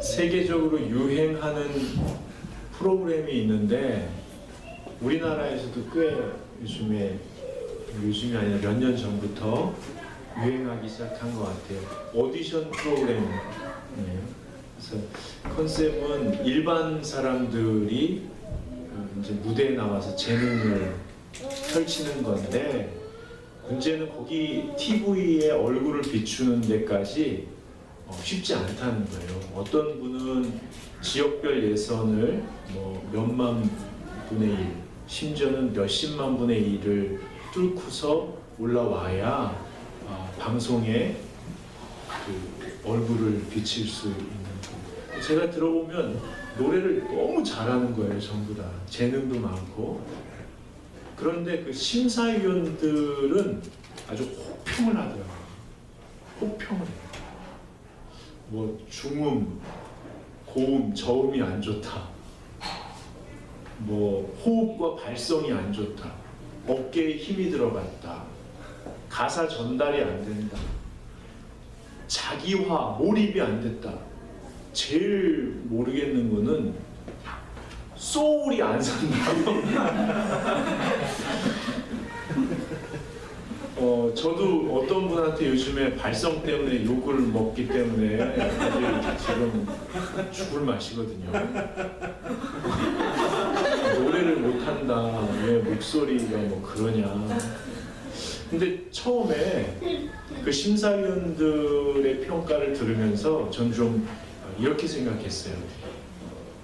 세계적으로 유행하는 프로그램이 있는데 우리나라에서도 꽤 요즘이 아니라 몇 년 전부터 유행하기 시작한 것 같아요. 오디션 프로그램이에요. 그래서 컨셉은 일반 사람들이 이제 무대에 나와서 재능을 펼치는 건데 문제는 거기 TV에 얼굴을 비추는 데까지 쉽지 않다는 거예요. 어떤 분은 지역별 예선을 뭐 몇만 분의 1, 심지어는 몇십만 분의 1을 뚫고서 올라와야 방송에 그 얼굴을 비칠 수 있는 거예요. 제가 들어보면 노래를 너무 잘하는 거예요. 전부 다 재능도 많고. 그런데 그 심사위원들은 아주 혹평을 하더라고요. 혹평을 해요. 뭐 중음, 고음, 저음이 안 좋다. 뭐 호흡과 발성이 안 좋다. 어깨에 힘이 들어갔다. 가사 전달이 안 된다. 자기화, 몰입이 안 됐다. 제일 모르겠는 거는 소울이 안 산다고. 저도 어떤 분한테 요즘에 발성 때문에 욕을 먹기 때문에 지금 죽을 맛이거든요. 노래를 못한다, 왜 목소리가 뭐 그러냐. 근데 처음에 그 심사위원들의 평가를 들으면서 전 좀 이렇게 생각했어요.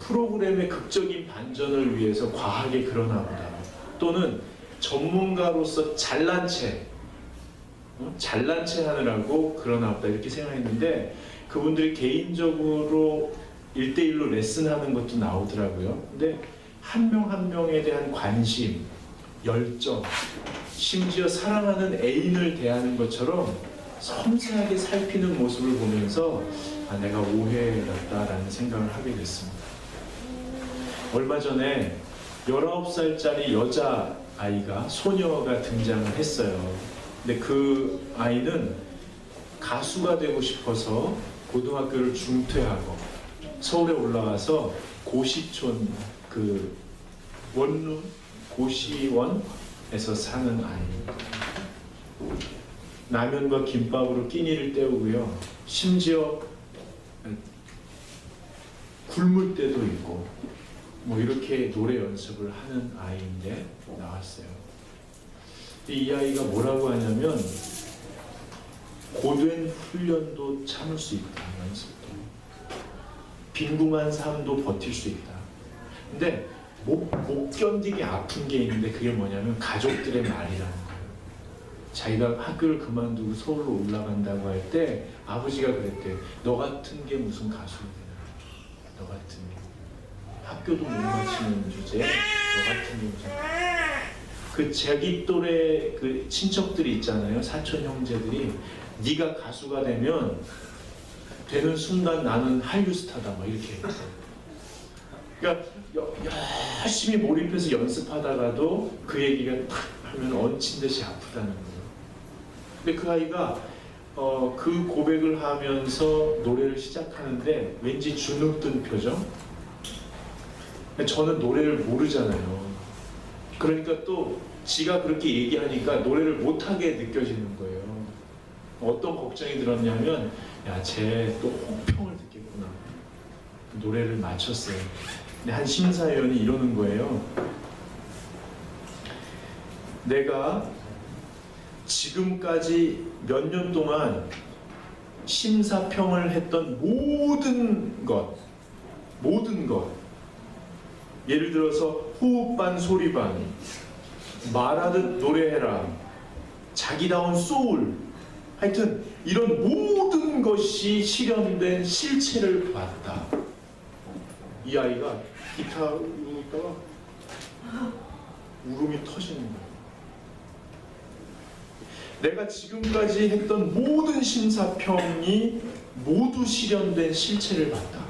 프로그램의 극적인 반전을 위해서 과하게 그러나 보다. 또는 전문가로서 잘난 체 하느라고 그러나 보다 이렇게 생각했는데 그분들이 개인적으로 1대1로 레슨하는 것도 나오더라고요. 근데 한 명 한 명에 대한 관심, 열정, 심지어 사랑하는 애인을 대하는 것처럼 섬세하게 살피는 모습을 보면서 내가 오해였다라는 생각을 하게 됐습니다. 얼마 전에 19살짜리 여자아이가, 소녀가 등장을 했어요. 근데 그 아이는 가수가 되고 싶어서 고등학교를 중퇴하고 서울에 올라와서 고시촌, 그 원룸, 고시원에서 사는 아이입니다. 라면과 김밥으로 끼니를 때우고요. 심지어 굶을 때도 있고 뭐 이렇게 노래 연습을 하는 아이인데 나왔어요. 이 아이가 뭐라고 하냐면 고된 훈련도 참을 수 있다. 연습도. 빈궁한 삶도 버틸 수 있다. 근데 못 견디게 아픈 게 있는데 그게 뭐냐면 가족들의 말이라는 거예요. 자기가 학교를 그만두고 서울로 올라간다고 할 때 아버지가 그랬대. 너 같은 게 무슨 가수가 되나. 너 같은 게. 학교도 못 마치는 주제에 너 같은 게 무슨. 그 자기 또래 그 친척들이 있잖아요. 사촌 형제들이 네가 가수가 되는 순간 나는 한류 스타다 막 이렇게 했어요. 그러니까 열심히 몰입해서 연습하다가도 그 얘기가 탁 하면 얹힌 듯이 아프다는 거예요. 근데 그 아이가 그 고백을 하면서 노래를 시작하는데 왠지 주눅든 표정? 저는 노래를 모르잖아요. 그러니까 또 지가 그렇게 얘기하니까 노래를 못하게 느껴지는 거예요. 어떤 걱정이 들었냐면 야, 쟤 또 혹평을 듣겠구나. 노래를 맞췄어요. 근데 한 심사위원이 이러는 거예요. 내가 지금까지 몇 년 동안 심사평을 했던 모든 것 예를 들어서 호흡 반 소리 반 말하듯 노래해라 자기다운 소울 하여튼 이런 모든 것이 실현된 실체를 봤다. 이 아이가 기타로 있다가 울음이 터지는 거예요. 내가 지금까지 했던 모든 심사평이 모두 실현된 실체를 봤다.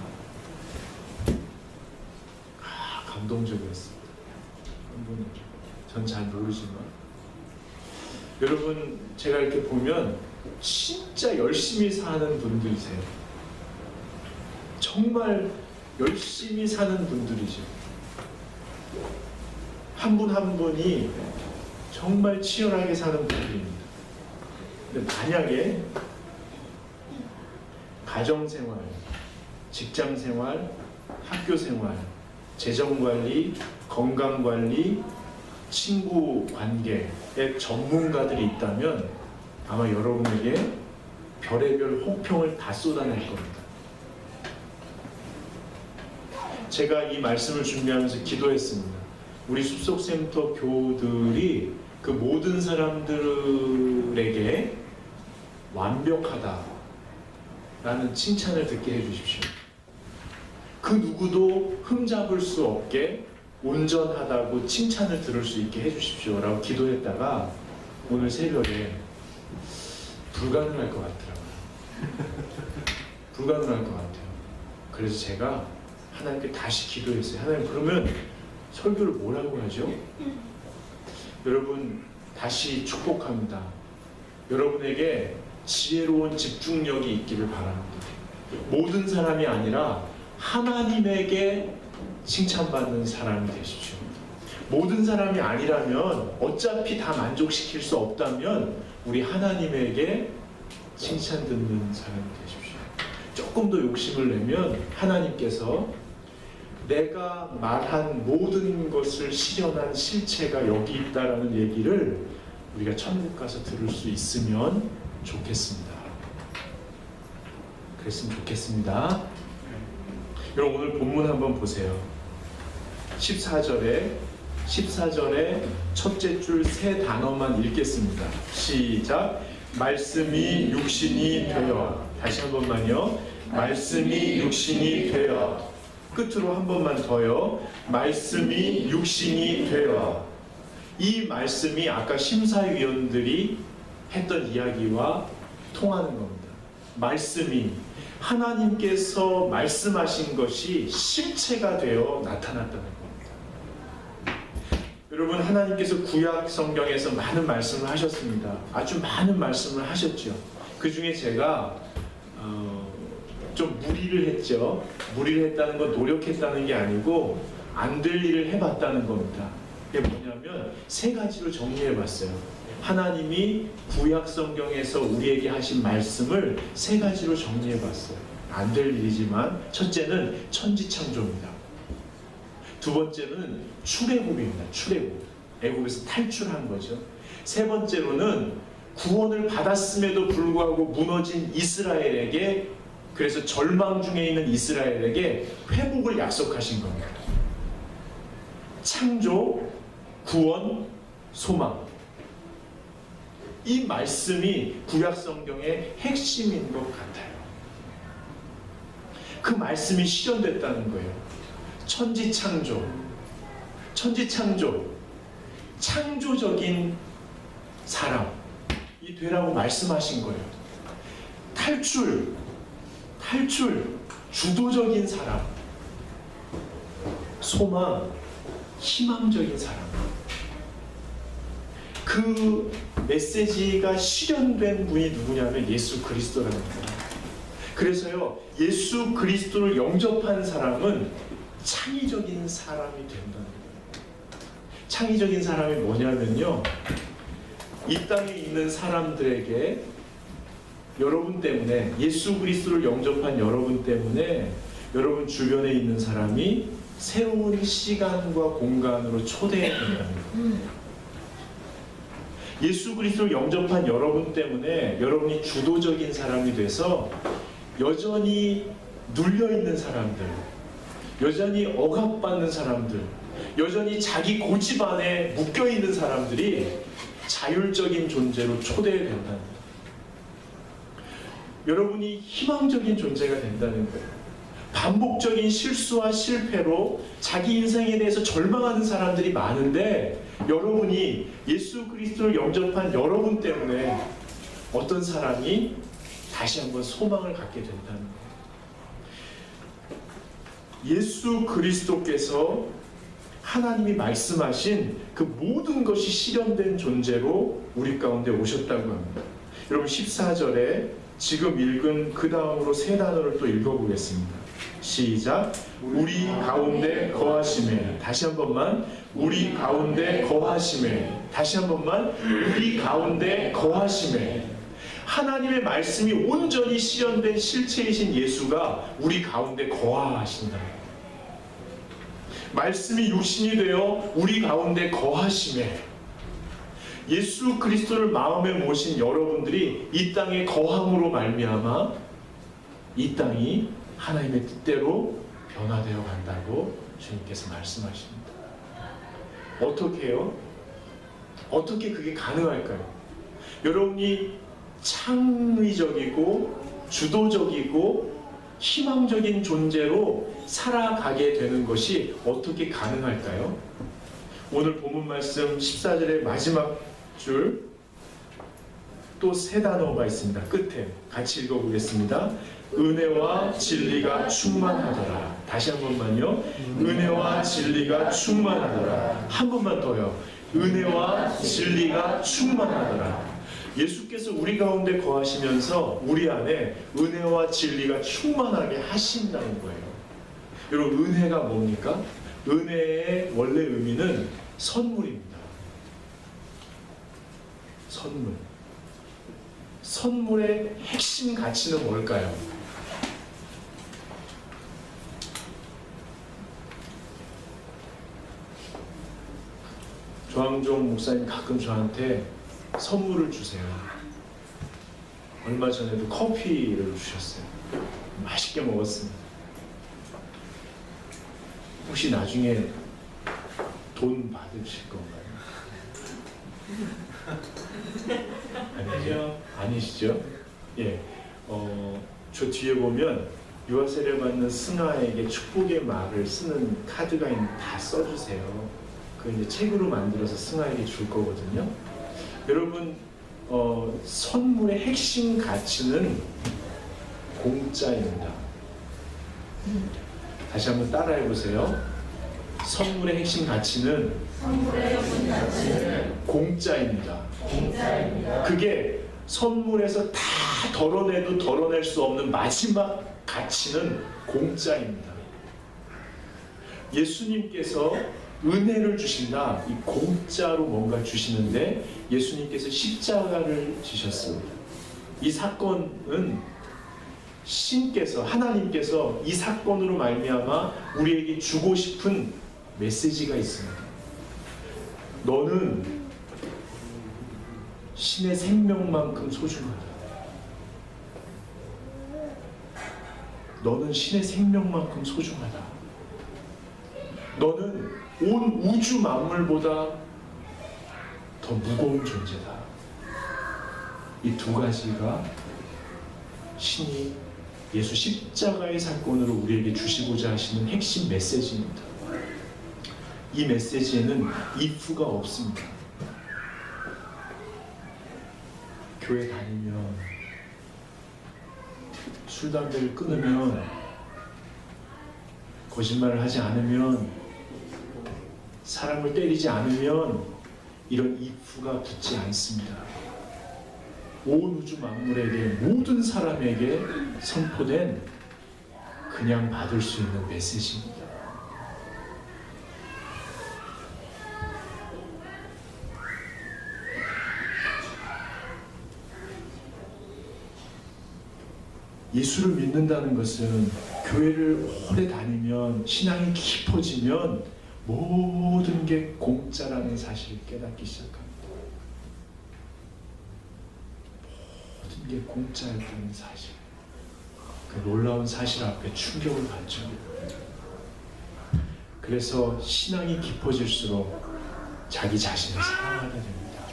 감동적이었습니다. 전 잘 모르지만 여러분 제가 이렇게 보면 진짜 열심히 사는 분들이세요. 정말 열심히 사는 분들이죠. 한 분 한 분이 정말 치열하게 사는 분들입니다. 근데 만약에 가정생활, 직장생활, 학교생활, 재정관리, 건강관리, 친구관계에 전문가들이 있다면 아마 여러분에게 별의별 혹평을 다 쏟아낼 겁니다. 제가 이 말씀을 준비하면서 기도했습니다. 우리 숲속센터 교우들이 그 모든 사람들에게 완벽하다라는 칭찬을 듣게 해주십시오. 그 누구도 흠잡을 수 없게 온전하다고 칭찬을 들을 수 있게 해주십시오 라고 기도했다가 오늘 새벽에 불가능할 것 같더라고요. 불가능할 것 같아요. 그래서 제가 하나님께 다시 기도했어요. 하나님, 그러면 설교를 뭐라고 하죠? 여러분, 다시 축복합니다. 여러분에게 지혜로운 집중력이 있기를 바랍니다. 모든 사람이 아니라 하나님에게 칭찬받는 사람이 되십시오. 모든 사람이 아니라면, 어차피 다 만족시킬 수 없다면 우리 하나님에게 칭찬 듣는 사람이 되십시오. 조금 더 욕심을 내면 하나님께서 내가 말한 모든 것을 실현한 실체가 여기 있다라는 얘기를 우리가 천국 가서 들을 수 있으면 좋겠습니다. 그랬으면 좋겠습니다. 여러분, 오늘 본문 한번 보세요. 14절에 첫째 줄 세 단어만 읽겠습니다. 시작. 말씀이 육신이 되어. 다시 한 번만요. 말씀이 육신이 되어. 끝으로 한 번만 더요. 말씀이 육신이 되어. 이 말씀이 아까 심사위원들이 했던 이야기와 통하는 겁니다. 말씀이, 하나님께서 말씀하신 것이 실체가 되어 나타났다는 겁니다. 여러분, 하나님께서 구약 성경에서 많은 말씀을 하셨습니다. 아주 많은 말씀을 하셨죠. 그 중에 제가 좀 무리를 했죠. 무리를 했다는 건 노력했다는 게 아니고 안 될 일을 해봤다는 겁니다. 그게 뭐냐면 세 가지로 정리해봤어요. 하나님이 구약 성경에서 우리에게 하신 말씀을 세 가지로 정리해봤어요. 안 될 일이지만 첫째는 천지창조입니다. 두 번째는 출애굽입니다. 출애굽. 애굽에서 탈출한 거죠. 세 번째로는 구원을 받았음에도 불구하고 무너진 이스라엘에게, 그래서 절망 중에 있는 이스라엘에게 회복을 약속하신 겁니다. 창조, 구원, 소망. 이 말씀이 구약 성경의 핵심인 것 같아요. 그 말씀이 실현됐다는 거예요. 천지창조, 창조적인 사람이 되라고 말씀하신 거예요. 탈출, 주도적인 사람. 소망, 희망적인 사람. 그 메시지가 실현된 분이 누구냐면 예수 그리스도라는 거예요. 그래서요, 예수 그리스도를 영접한 사람은 창의적인 사람이 된다는 거예요. 창의적인 사람이 뭐냐면요, 이 땅에 있는 사람들에게 여러분 때문에, 예수 그리스도를 영접한 여러분 때문에 여러분 주변에 있는 사람이 새로운 시간과 공간으로 초대된다는 거예요. 예수 그리스도를 영접한 여러분 때문에 여러분이 주도적인 사람이 돼서 여전히 눌려있는 사람들, 여전히 억압받는 사람들, 여전히 자기 고집 안에 묶여있는 사람들이 자율적인 존재로 초대된다는 거예요. 여러분이 희망적인 존재가 된다는 거예요. 반복적인 실수와 실패로 자기 인생에 대해서 절망하는 사람들이 많은데, 여러분이 예수 그리스도를 영접한 여러분 때문에 어떤 사람이 다시 한번 소망을 갖게 된다는 거예요. 예수 그리스도께서 하나님이 말씀하신 그 모든 것이 실현된 존재로 우리 가운데 오셨다고 합니다. 여러분, 14절에 지금 읽은 그 다음으로 세 단어를 또 읽어보겠습니다. 시작. 우리 가운데 거하심에. 다시 한 번만. 우리 가운데 거하심에. 다시 한 번만. 우리 가운데 거하심에. 하나님의 말씀이 온전히 실현된 실체이신 예수가 우리 가운데 거하신다. 말씀이 육신이 되어 우리 가운데 거하심에. 예수 그리스도를 마음에 모신 여러분들이 이 땅에 거함으로 말미암아 이 땅이 하나님의 뜻대로 변화되어 간다고 주님께서 말씀하십니다. 어떻게 해요? 어떻게 그게 가능할까요? 여러분이 창의적이고 주도적이고 희망적인 존재로 살아가게 되는 것이 어떻게 가능할까요? 오늘 본문 말씀 14절의 마지막 줄 또 세 단어가 있습니다. 끝에 같이 읽어보겠습니다. 은혜와 진리가 충만하더라. 다시 한 번만요. 은혜와 진리가 충만하더라. 한 번만 더요. 은혜와 진리가 충만하더라. 예수께서 우리 가운데 거하시면서 우리 안에 은혜와 진리가 충만하게 하신다는 거예요. 여러분, 은혜가 뭡니까? 은혜의 원래 의미는 선물입니다. 선물. 선물의 핵심 가치는 뭘까요? 조항종 목사님 가끔 저한테 선물을 주세요. 얼마 전에도 커피를 주셨어요. 맛있게 먹었습니다. 혹시 나중에 돈 받으실 건가요? 아니죠? 아니시죠? 예. 저 뒤에 보면 유아 세례 받는 승아에게 축복의 말을 쓰는 카드가 있는데 다 써주세요. 그 이제 책으로 만들어서 승아에게 줄 거거든요. 여러분, 선물의 핵심 가치는 공짜입니다. 다시 한번 따라해 보세요. 선물의 핵심 가치는 공짜입니다. 그게 선물에서 다 덜어내도 덜어낼 수 없는 마지막 가치는 공짜입니다. 예수님께서 은혜를 주신다. 이 공짜로 뭔가 주시는데 예수님께서 십자가를 지셨습니다. 이 사건은 신께서, 하나님께서 이 사건으로 말미암아 우리에게 주고 싶은 메시지가 있습니다. 너는 신의 생명만큼 소중하다. 너는 신의 생명만큼 소중하다. 너는 온 우주 만물보다 더 무거운 존재다. 이 두 가지가 신이 예수 십자가의 사건으로 우리에게 주시고자 하시는 핵심 메시지입니다. 이 메시지에는 if가 없습니다. 교회 다니면 술, 담배를 끊으면 거짓말을 하지 않으면 사람을 때리지 않으면 이런 if가 붙지 않습니다. 온 우주 만물에게 모든 사람에게 선포된 그냥 받을 수 있는 메시지입니다. 예수를 믿는다는 것은 교회를 오래 다니면 신앙이 깊어지면 모든 게 공짜라는 사실을 깨닫기 시작합니다. 모든 게 공짜였다는 사실. 그 놀라운 사실 앞에 충격을 받죠. 그래서 신앙이 깊어질수록 자기 자신을 사랑하게 됩니다.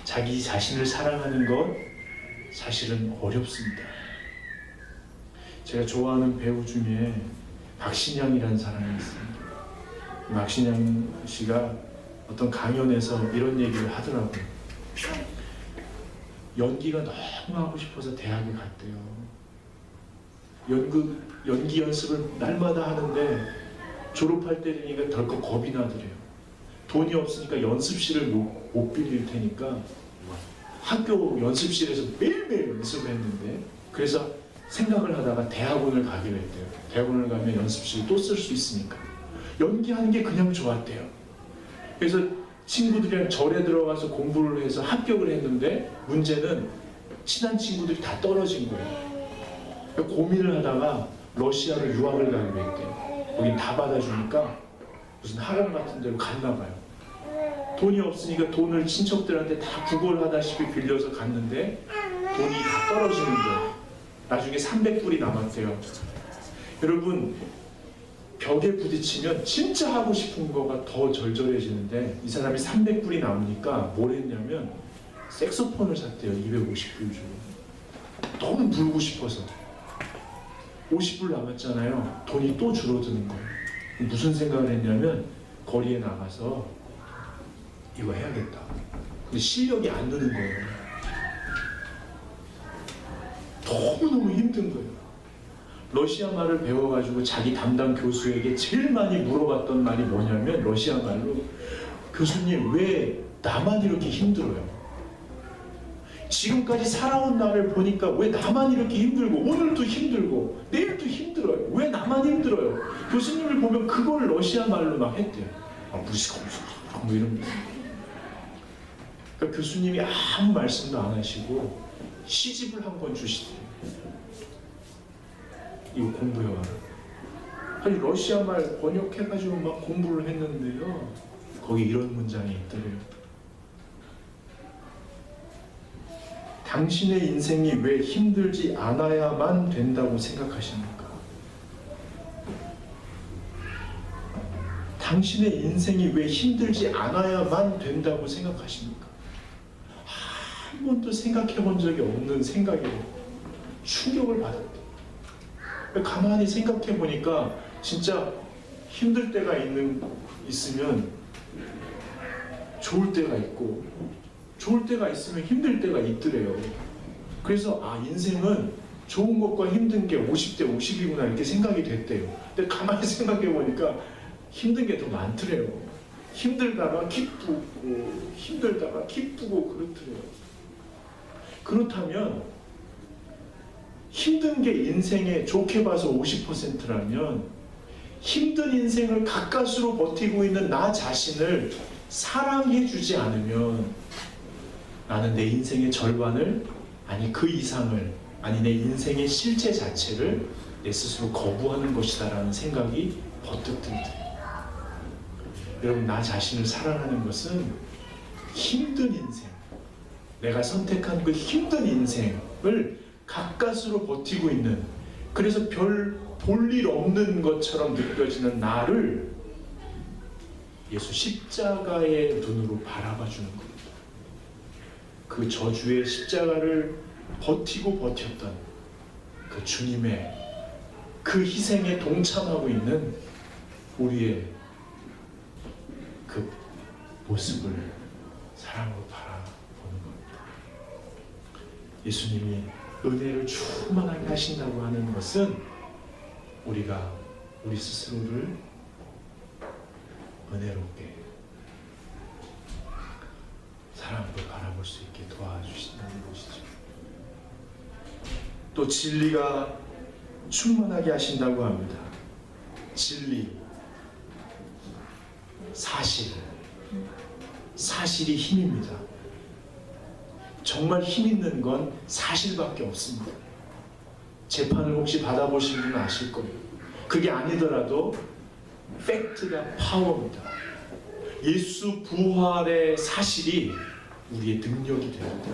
자기 자신을 사랑하는 것 사실은 어렵습니다. 제가 좋아하는 배우 중에 박신양이라는 사람이 있습니다. 박신양 씨가 어떤 강연에서 이런 얘기를 하더라고요. 연기가 너무 하고 싶어서 대학에 갔대요. 연기 연습을 날마다 하는데 졸업할 때 되니까 덜컥 겁이 나더래요. 돈이 없으니까 연습실을 못 빌릴 테니까 학교 연습실에서 매일매일 연습을 했는데, 그래서 생각을 하다가 대학원을 가기로 했대요. 대학원을 가면 연습실 또 쓸 수 있으니까. 연기하는 게 그냥 좋았대요. 그래서 친구들이랑 절에 들어가서 공부를 해서 합격을 했는데, 문제는 친한 친구들이 다 떨어진 거예요. 고민을 하다가 러시아로 유학을 가기로 했대요. 거긴 다 받아주니까 무슨 학원 같은 데로 갔나 봐요. 돈이 없으니까 돈을 친척들한테 다 구걸하다시피 빌려서 갔는데 돈이 다 떨어지는 거예요. 나중에 300불이 남았대요. 여러분, 벽에 부딪히면 진짜 하고 싶은 거가 더 절절해지는데, 이 사람이 300불이 남으니까 뭘 했냐면 색소폰을 샀대요. 250불 주고. 너무 불고 싶어서. 50불 남았잖아요. 돈이 또 줄어드는 거예요. 무슨 생각을 했냐면 거리에 나가서 이거 해야겠다. 근데 실력이 안 느는 거예요. 너무너무 힘든 거예요. 러시아 말을 배워가지고 자기 담당 교수에게 제일 많이 물어봤던 말이 뭐냐면, 러시아 말로, 교수님 왜 나만 이렇게 힘들어요? 지금까지 살아온 나를 보니까 왜 나만 이렇게 힘들고, 오늘도 힘들고 내일도 힘들어요. 왜 나만 힘들어요? 교수님을 보면 그걸 러시아 말로 막 했대요. 무시가 없어 뭐 이런. 그러니까 교수님이 아무 말씀도 안 하시고 시집을 한 권 주시대요. 이거 공부해와라. 아니 러시아 말 번역해가지고 막 공부를 했는데요, 거기 이런 문장이 있더래요. 당신의 인생이 왜 힘들지 않아야만 된다고 생각하십니까? 당신의 인생이 왜 힘들지 않아야만 된다고 생각하십니까? 한 번도 생각해 본 적이 없는 생각이에요. 충격을 받았대요. 가만히 생각해 보니까 진짜 힘들 때가 있으면 좋을 때가 있고, 좋을 때가 있으면 힘들 때가 있더래요. 그래서 인생은 좋은 것과 힘든 게 50대 50이구나 이렇게 생각이 됐대요. 근데 가만히 생각해 보니까 힘든 게 더 많더래요. 힘들다가 기쁘고 힘들다가 기쁘고 그렇더래요. 그렇다면 힘든 게 인생에 좋게 봐서 50%라면, 힘든 인생을 가까스로 버티고 있는 나 자신을 사랑해 주지 않으면 나는 내 인생의 절반을, 아니 그 이상을, 아니 내 인생의 실체 자체를 내 스스로 거부하는 것이다 라는 생각이 버뜩 들더래요. 여러분, 나 자신을 사랑하는 것은 힘든 인생, 내가 선택한 그 힘든 인생을 가까스로 버티고 있는, 그래서 별 볼 일 없는 것처럼 느껴지는 나를 예수 십자가의 눈으로 바라봐 주는 겁니다. 그 저주의 십자가를 버티고 버텼던 그 주님의 그 희생에 동참하고 있는 우리의 그 모습을 사랑으로 바라보는 겁니다. 예수님이 은혜를 충만하게 하신다고 하는 것은 우리가 우리 스스로를 은혜롭게 사랑으로 바라볼 수 있게 도와주신다는 것이죠. 또 진리가 충만하게 하신다고 합니다. 진리, 사실이 힘입니다. 정말 힘 있는 건 사실밖에 없습니다. 재판을 혹시 받아보신 분은 아실 거예요. 그게 아니더라도 팩트가 파워입니다. 예수 부활의 사실이 우리의 능력이 됩니다.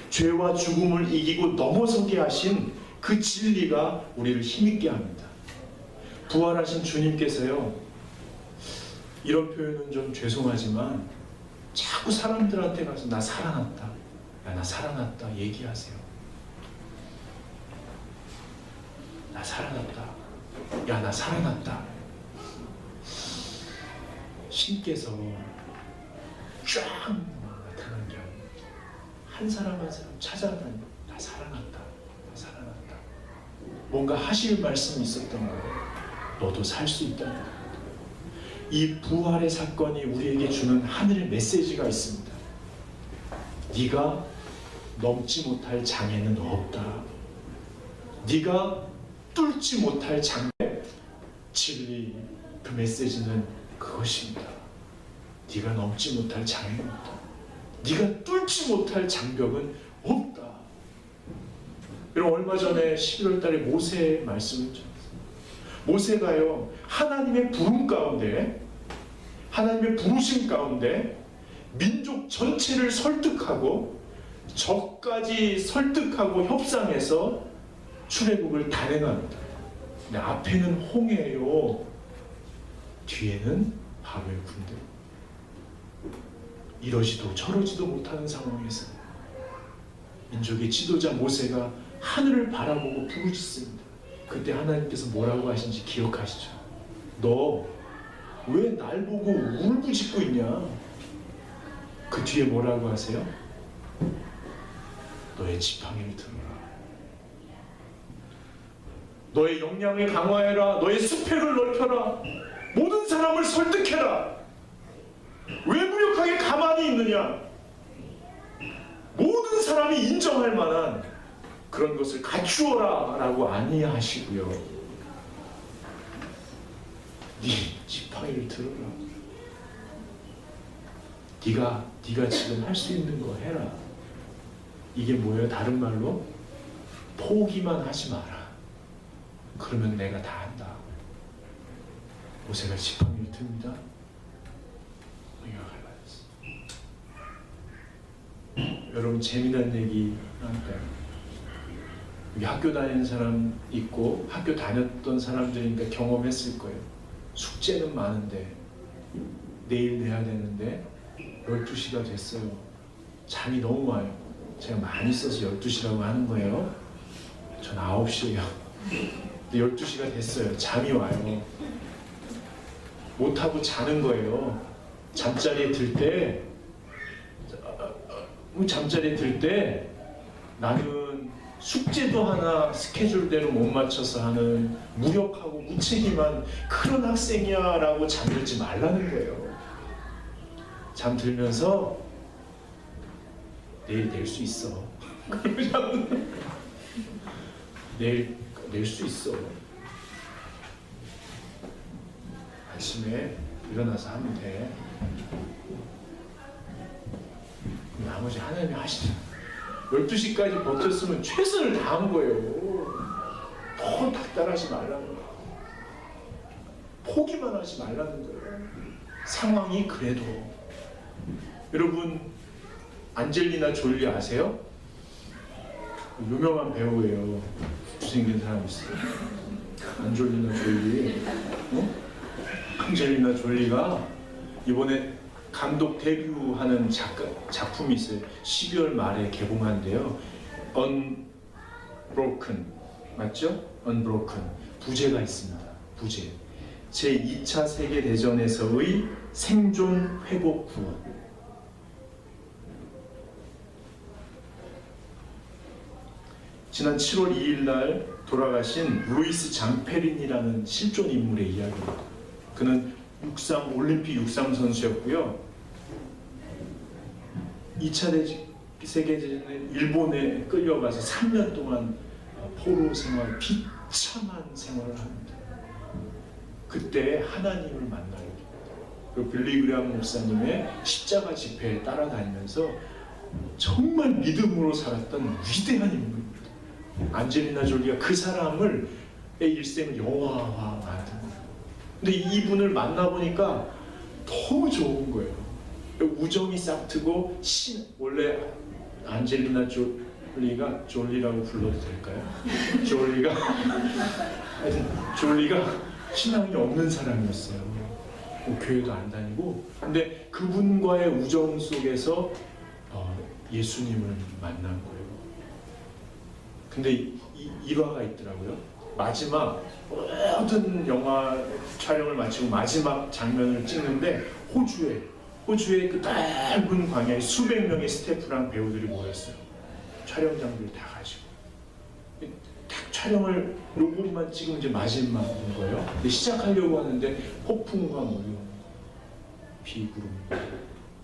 죄와 죽음을 이기고 넘어서게 하신 그 진리가 우리를 힘있게 합니다. 부활하신 주님께서요, 이런 표현은 좀 죄송하지만 자꾸 사람들한테 가서 나 살아났다, 나 살아났다 얘기하세요. 나 살아났다, 나 살아났다. 신께서 쫙 나타난 게 아니에요. 한 사람 한 사람 찾아다니, 나 살아났다, 나 살아났다. 뭔가 하실 말씀이 있었던 거예요. 너도 살 수 있다는 거예요. 이 부활의 사건이 우리에게 주는 하늘의 메시지가 있습니다. 네가 넘지 못할 장애는 없다. 네가 뚫지 못할 장애, 진리 그 메시지는 그것입니다. 네가 넘지 못할 장애는 없다. 네가 뚫지 못할 장벽은 없다. 여러분, 얼마 전에 11월 달에 모세 말씀을 전했어요. 모세가요, 하나님의 부름 가운데, 하나님의 부르심 가운데 민족 전체를 설득하고 적까지 설득하고 협상해서 출애굽을 단행합니다. 근데 앞에는 홍해요, 뒤에는 바로의 군대. 이러지도 저러지도 못하는 상황에서 민족의 지도자 모세가 하늘을 바라보고 부르짖습니다. 그때 하나님께서 뭐라고 하신지 기억하시죠? 너 왜 날 보고 울부짖고 있냐? 그 뒤에 뭐라고 하세요? 너의 지팡이를 들어라. 너의 역량을 강화해라. 너의 스펙을 넓혀라. 모든 사람을 설득해라. 왜 무력하게 가만히 있느냐? 모든 사람이 인정할 만한 그런 것을 갖추어라 라고 아니하시고요. 네 지팡이를 들어라. 네가 지금 할 수 있는 거 해라. 이게 뭐예요? 다른 말로 포기만 하지 마라. 그러면 내가 다 한다. 모세가 지팡이를 듭니다. 여러분, 재미난 얘기 할까요? 여기 학교 다니는 사람 있고 학교 다녔던 사람들이니까 경험했을 거예요. 숙제는 많은데 내일 내야 되는데 12시가 됐어요. 잠이 너무 와요. 제가 많이 써서 12시라고 하는 거예요. 전 9시예요. 근데 12시가 됐어요. 잠이 와요. 못하고 자는 거예요. 잠자리에 들 때 나는 숙제도 하나 스케줄대로 못 맞춰서 하는 무력하고 무책임한 그런 학생이야 라고 잠들지 말라는 거예요. 잠들면서 내일 낼 수 있어. 내일 낼 수 있어. 아침에 일어나서 하면 돼. 나머지 하나님이 하시잖아. 12시까지 버텼으면 최선을 다한 거예요. 더 닥달하지 말라는 거예요. 포기만 하지 말라는 거예요. 상황이 그래도. 여러분, 안젤리나 졸리 아세요? 유명한 배우예요. 잘생긴 사람 있어요. 안젤리나 졸리. 안젤리나 졸리가 이번에 감독 데뷔하는 작품이 있어요. 12월 말에 개봉한대요. Unbroken, 맞죠? Unbroken. 부제가 있습니다. 부제. 제2차 세계대전에서의 생존 회복 구원. 지난 7월 2일 날 돌아가신 루이스 장페린이라는 실존 인물의 이야기입니다. 그는 올림픽 육상 선수였고요. 2차 세계대전에 일본에 끌려가서 3년 동안 포로 생활, 비참한 생활을 합니다. 그때 하나님을 만나게 됩니다. 그 빌리그레암 목사님의 십자가 집회에 따라다니면서 정말 믿음으로 살았던 위대한 인물입니다. 안젤리나 졸리가 그 사람의 일생을 영화화 만든 거예요. 근데 이분을 만나보니까 너무 좋은 거예요. 우정이 싹트고 원래 안젤리나 졸리라고 불러도 될까요? 졸리가 신앙이 없는 사람이었어요. 교회도 안 다니고. 근데 그분과의 우정 속에서 예수님을 만난 거예요. 근데 일화가 있더라고요. 마지막 모든 영화 촬영을 마치고 마지막 장면을 찍는데 호주의 그 넓은 광야에 수백 명의 스태프랑 배우들이 모였어요. 촬영 장비를 다 가지고. 딱 촬영을 로봇만 찍으면 이제 마지막인 거예요. 근데 시작하려고 하는데 폭풍과 물이 오는 거예요. 비구름,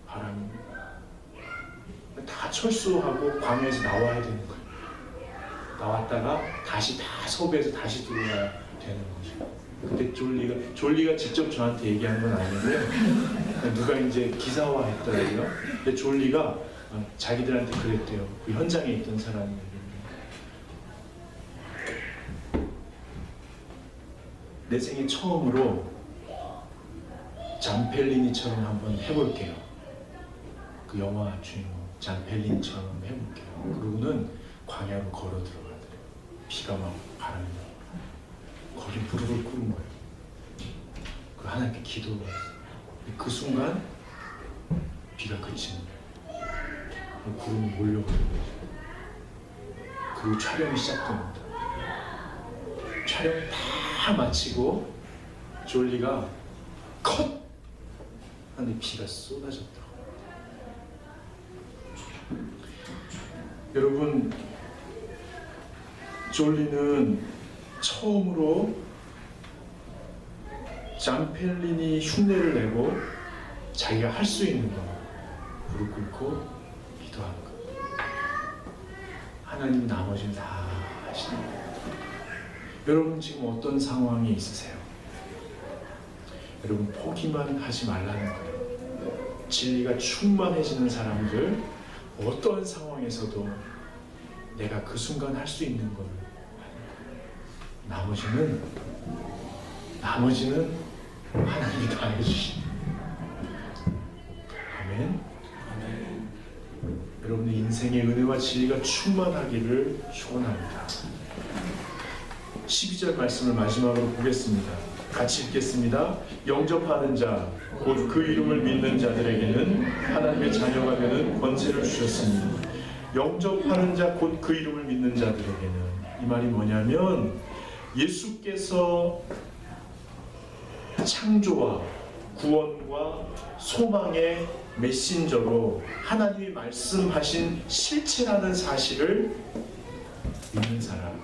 바람이. 다 철수하고 광야에서 나와야 되는 거예요. 나왔다가 다시 다 섭외해서 다시 들어와야 되는 거죠. 근데 졸리가 직접 저한테 얘기한 건 아닌데 누가 이제 기사화했더라고요. 근데 졸리가 자기들한테 그랬대요. 그 현장에 있던 사람이. 내 생애 처음으로 잠펠리니처럼 한번 해볼게요. 그 영화 주인공 잠펠리니처럼 해볼게요. 그러고는 광야로 걸어 들어가더래요. 비가 막 바람이 나고 거기 무릎을 꿇은 거예요. 그 하나님께 기도를 했어요. 그 순간 비가 그치는 거예요. 구름이 몰려오는 거죠. 그리고 촬영이 시작됩니다. 촬영 다 마치고 졸리가 컷! 하는데 비가 쏟아졌다. 여러분, 졸리는 처음으로 잠펠리니 흉내를 내고 자기가 할 수 있는 거 무릎 꿇고 기도하는 거. 하나님 나머지는 다 하시는 거예요. 여러분 지금 어떤 상황이 있으세요? 여러분 포기만 하지 말라는 거예요. 진리가 충만해지는 사람들 어떤 상황에서도 내가 그 순간 할 수 있는 걸 나머지는 하나님이 다 해주시는. 아멘. 여러분의 인생의 은혜와 진리가 충만하기를 축원합니다. 12절 말씀을 마지막으로 보겠습니다. 같이 읽겠습니다. 영접하는 자, 곧 그 이름을 믿는 자들에게는 하나님의 자녀가 되는 권세를 주셨으니. 영접하는 자, 곧 그 이름을 믿는 자들에게는, 이 말이 뭐냐면 예수께서 창조와 구원과 소망의 메신저로 하나님이 말씀하신 실체라는 사실을 믿는 사람.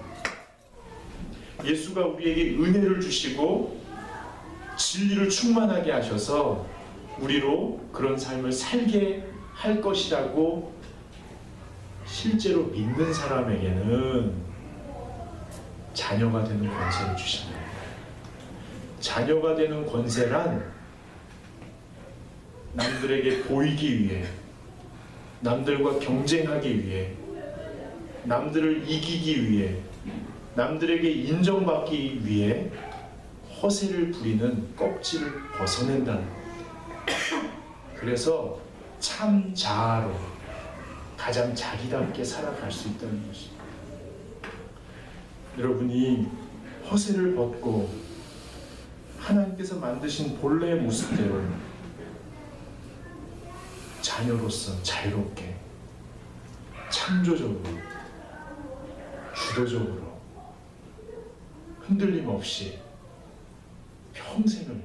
예수가 우리에게 은혜를 주시고 진리를 충만하게 하셔서 우리로 그런 삶을 살게 할 것이라고 실제로 믿는 사람에게는 자녀가 되는 권세를 주십니다. 자녀가 되는 권세란 남들에게 보이기 위해, 남들과 경쟁하기 위해, 남들을 이기기 위해, 남들에게 인정받기 위해 허세를 부리는 껍질을 벗어낸다는 겁니다. 그래서 참 자아로 가장 자기답게 살아갈 수 있다는 것입니다. 여러분이 허세를 벗고 하나님께서 만드신 본래의 모습대로 자녀로서 자유롭게, 창조적으로, 주도적으로, 흔들림 없이 평생을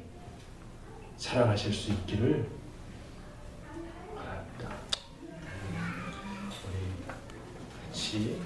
살아가실 수 있기를 바랍니다. 우리 같이